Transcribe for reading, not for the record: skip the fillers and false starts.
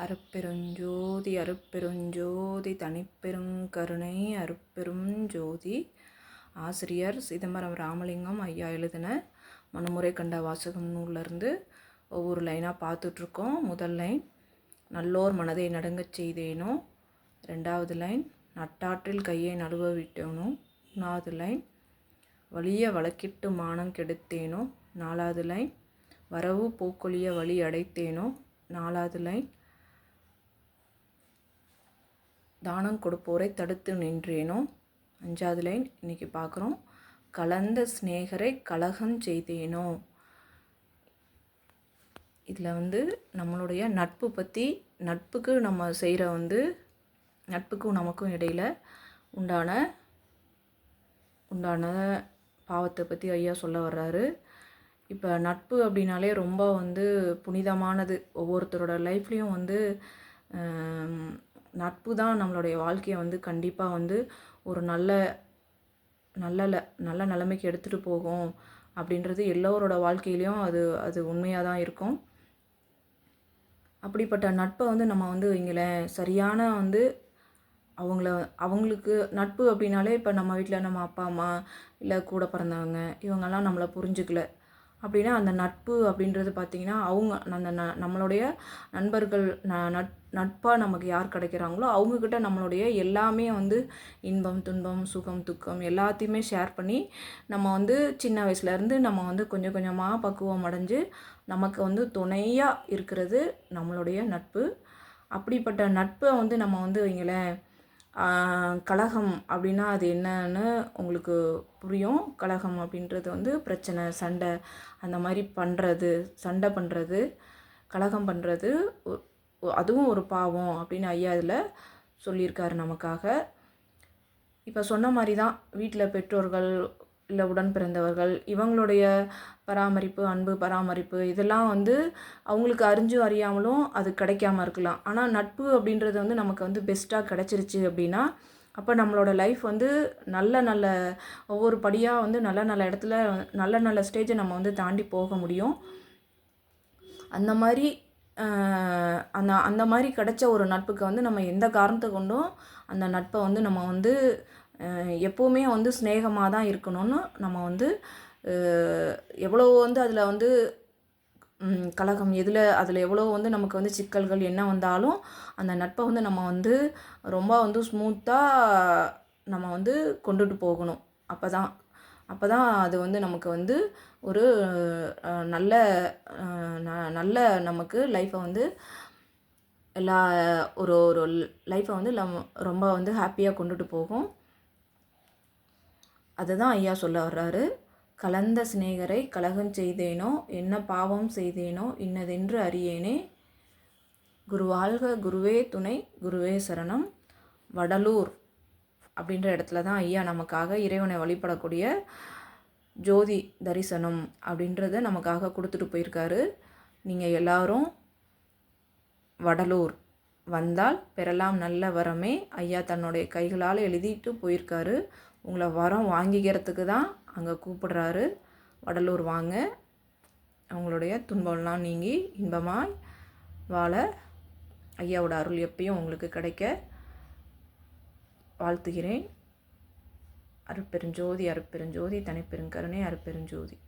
அருட்பெருஞ்சோதி அருட்பெருஞ்சோதி தனிப்பெருங்கருணை அருட்பெரும் ஜோதி. ஆசிரியர் சிதம்பரம் ராமலிங்கம் ஐயா எழுதின மனுமுறை கண்ட வாசகம் நூல்லேருந்து ஒவ்வொரு லைனாக பார்த்துட்ருக்கோம். முதல் லைன், நல்லோர் மனதை நடுங்கச் செய்தேனோ. ரெண்டாவது லைன், நட்டாற்றில் கையை நழுவ விட்டேனோ. மூணாவது லைன், வலிய வழக்கிட்டு மானம் கெடுத்தேனோ. நாலாவது லைன், வரவு போக்கொழிய வழி அடைத்தேனோ. நாலாவது லைன், தானம் கொடுப்போரை தடுத்து நின்றேனோ. அஞ்சாவது லைன் இன்றைக்கி பார்க்குறோம், கலந்த சிநேகரை கலகம் செய்தேனோ. இதில் நம்மளுடைய நட்பு பற்றி, நட்புக்கு நம்ம செய்கிற நட்புக்கும் நமக்கும் இடையில் உண்டான பாவத்தை பற்றி ஐயா சொல்ல வர்றாரு. இப்போ நட்பு அப்படின்னாலே ரொம்ப புனிதமானது. ஒவ்வொருத்தரோட லைஃப்லேயும் நட்பு தான் நம்மளுடைய வாழ்க்கையை கண்டிப்பாக ஒரு நல்ல நிலைமைக்கு எடுத்துகிட்டு போகும் அப்படின்றது எல்லோரோட வாழ்க்கையிலையும் அது உண்மையாக தான் இருக்கும். அப்படிப்பட்ட நட்பை நம்ம வைங்களேன், சரியான அவங்களுக்கு நட்பு அப்படின்னாலே, இப்போ நம்ம வீட்டில் நம்ம அப்பா அம்மா இல்லை கூட பிறந்தவங்க இவங்கெல்லாம் நம்மளை புரிஞ்சுக்கல அப்படின்னா, அந்த நட்பு அப்படின்றது பார்த்திங்கன்னா நம்மளுடைய நண்பர்கள் நட்பாக நமக்கு யார் கிடைக்கிறாங்களோ அவங்கக்கிட்ட நம்மளுடைய எல்லாமே இன்பம் துன்பம் சுகம் துக்கம் எல்லாத்தையுமே ஷேர் பண்ணி நம்ம சின்ன வயசுலேருந்து நம்ம கொஞ்சம் கொஞ்சமாக பக்குவம் அடைஞ்சு நமக்கு துணையாக இருக்கிறது நம்மளுடைய நட்பு. அப்படிப்பட்ட நட்பை நம்ம வைங்களேன், கலகம் அப்படின்னா அது என்னன்னு உங்களுக்கு புரியும். கலகம் அப்படின்றது பிரச்சனை, சண்டை, அந்த மாதிரி சண்டை பண்ணுறது, கலகம் பண்ணுறது, அதுவும் ஒரு பாவம் அப்படின்னு ஐயா இதில் சொல்லியிருக்காரு நமக்காக. இப்போ சொன்ன மாதிரி தான் வீட்டில் பெற்றோர்கள் இல்லை உடன் பிறந்தவர்கள் இவங்களுடைய பராமரிப்பு, அன்பு பராமரிப்பு இதெல்லாம் அவங்களுக்கு அறிஞ்சும் அறியாமலும் அது கிடைக்காம இருக்கலாம். ஆனால் நட்பு அப்படின்றது நமக்கு பெஸ்ட்டாக கிடச்சிருச்சு அப்படின்னா, அப்போ நம்மளோட லைஃப் நல்ல ஒவ்வொரு படியாக நல்ல இடத்துல நல்ல ஸ்டேஜை நம்ம தாண்டி போக முடியும். அந்த மாதிரி கிடைச்ச ஒரு நட்புக்கு நம்ம எந்த காரணத்தை கொண்டும் அந்த நட்பை நம்ம எப்போவுமே ஸ்நேகமாக தான் இருக்கணும்னு நம்ம எவ்வளோ அதில் கலகம் அதில் எவ்வளோ நமக்கு சிக்கல்கள் என்ன வந்தாலும் அந்த நட்பை நம்ம ரொம்ப ஸ்மூத்தாக நம்ம கொண்டுட்டு போகணும். அப்போ தான் அது நமக்கு ஒரு நல்ல நமக்கு லைஃப்பை எல்லா ஒரு லைஃப்பை ரொம்ப ஹாப்பியாக கொண்டுட்டு போகும். அதை தான் ஐயா சொல்ல வர்றாரு. கலந்த சிநேகரை கலகம் செய்தேனோ, என்ன பாவம் செய்தேனோ இன்னதென்று அறியேனே. குருவாழ்க குருவே துணை குருவே சரணம். வடலூர் அப்படின்ற இடத்துல தான் ஐயா நமக்காக இறைவனை வழிபடக்கூடிய ஜோதி தரிசனம் அப்படின்றத நமக்காக கொடுத்துட்டு போயிருக்காரு. நீங்கள் எல்லாரும் வடலூர் வந்தால் பெறலாம் நல்ல வரமே. ஐயா தன்னுடைய கைகளால் எழுதிட்டு போயிருக்காரு. உங்களை வரம் வாங்கிக்கிறதுக்கு தான் அங்கே கூப்பிடுறாரு. வடலூர் வாங்க, அவங்களுடைய துன்பம்லாம் நீங்கி இன்பமாய் வாழ ஐயாவோட அருள் எப்பயும் உங்களுக்கு கிடைக்க வாழ்த்துகிறேன். அருட்பெருஞ்சோதி அருட்பெருஞ்சோதி தனிப்பெருங்கருணை அருட்பெருஞ்சோதி.